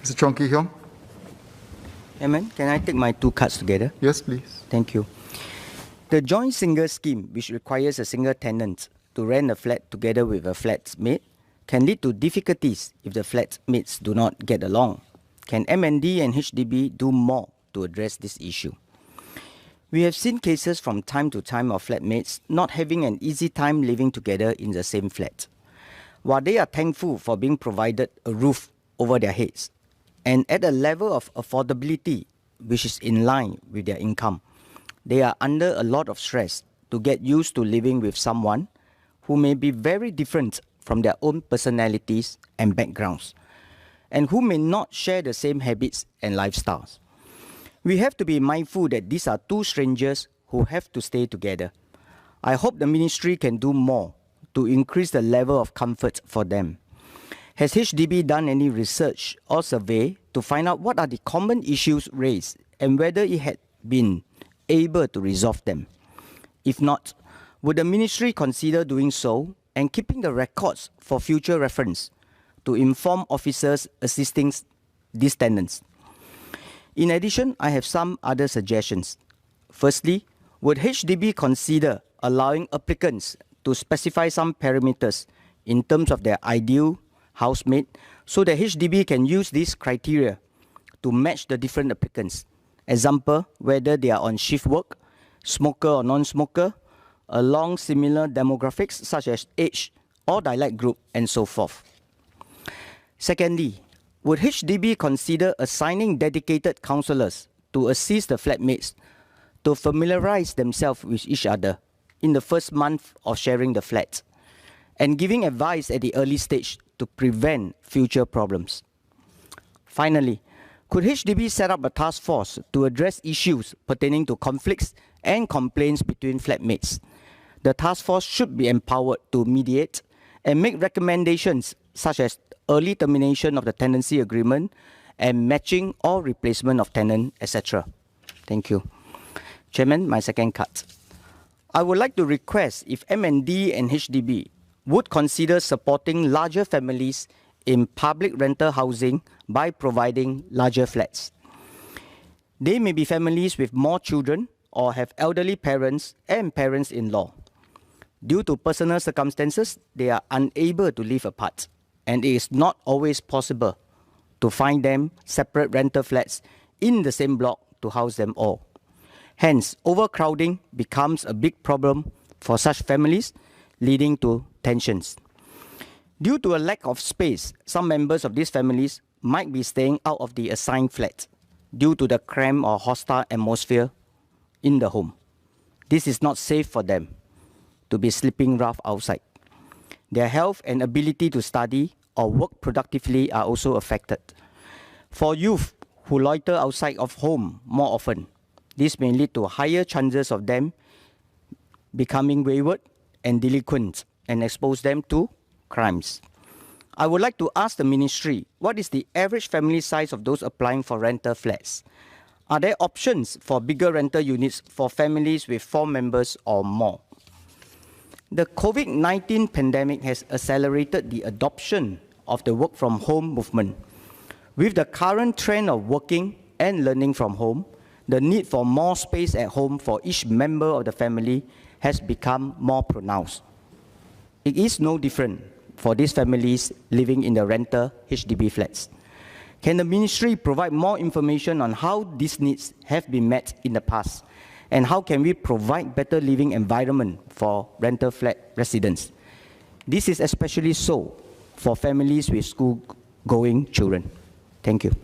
Mr. Chong Kee Hiong? Chairman, can I take my two cards together? Yes, please. Thank you. The joint single scheme, which requires a single tenant to rent a flat together with a flatmate, can lead to difficulties if the flatmates do not get along. Can MND and HDB do more to address this issue? We have seen cases from time to time of flatmates not having an easy time living together in the same flat. While they are thankful for being provided a roof over their heads and at a level of affordability which is in line with their income, they are under a lot of stress to get used to living with someone who may be very different from their own personalities and backgrounds, and who may not share the same habits and lifestyles. We have to be mindful that these are two strangers who have to stay together. I hope the ministry can do more to increase the level of comfort for them. Has HDB done any research or survey to find out what are the common issues raised and whether it had been able to resolve them? If not, would the ministry consider doing so and keeping the records for future reference to inform officers assisting these tenants? In addition, I have some other suggestions. Firstly, would HDB consider allowing applicants to specify some parameters in terms of their ideal housemate so that HDB can use these criteria to match the different applicants? Example, whether they are on shift work, smoker or non-smoker, along similar demographics such as age or dialect group, and so forth. Secondly, would HDB consider assigning dedicated counsellors to assist the flatmates to familiarize themselves with each other in the first month of sharing the flat and giving advice at the early stage to prevent future problems? Finally, could HDB set up a task force to address issues pertaining to conflicts and complaints between flatmates? The task force should be empowered to mediate and make recommendations such as early termination of the tenancy agreement and matching or replacement of tenant, etc. Thank you. Chairman, my second card. I would like to request if MND and HDB would consider supporting larger families in public rental housing by providing larger flats. They may be families with more children or have elderly parents and parents-in-law. Due to personal circumstances, they are unable to live apart, and it is not always possible to find them separate rental flats in the same block to house them all. Hence, overcrowding becomes a big problem for such families, leading to tensions. Due to a lack of space, some members of these families might be staying out of the assigned flat due to the cramped or hostile atmosphere in the home. This is not safe for them to be sleeping rough outside. Their health and ability to study or work productively are also affected. For youth who loiter outside of home more often, this may lead to higher chances of them becoming wayward and delinquent and expose them to crimes. I would like to ask the ministry, what is the average family size of those applying for rental flats? Are there options for bigger rental units for families with 4 members or more? The COVID-19 pandemic has accelerated the adoption of the work from home movement. With the current trend of working and learning from home, the need for more space at home for each member of the family has become more pronounced. It is no different for these families living in the rental HDB flats. Can the ministry provide more information on how these needs have been met in the past, and how can we provide better living environment for rental flat residents? This is especially so for families with school-going children. Thank you.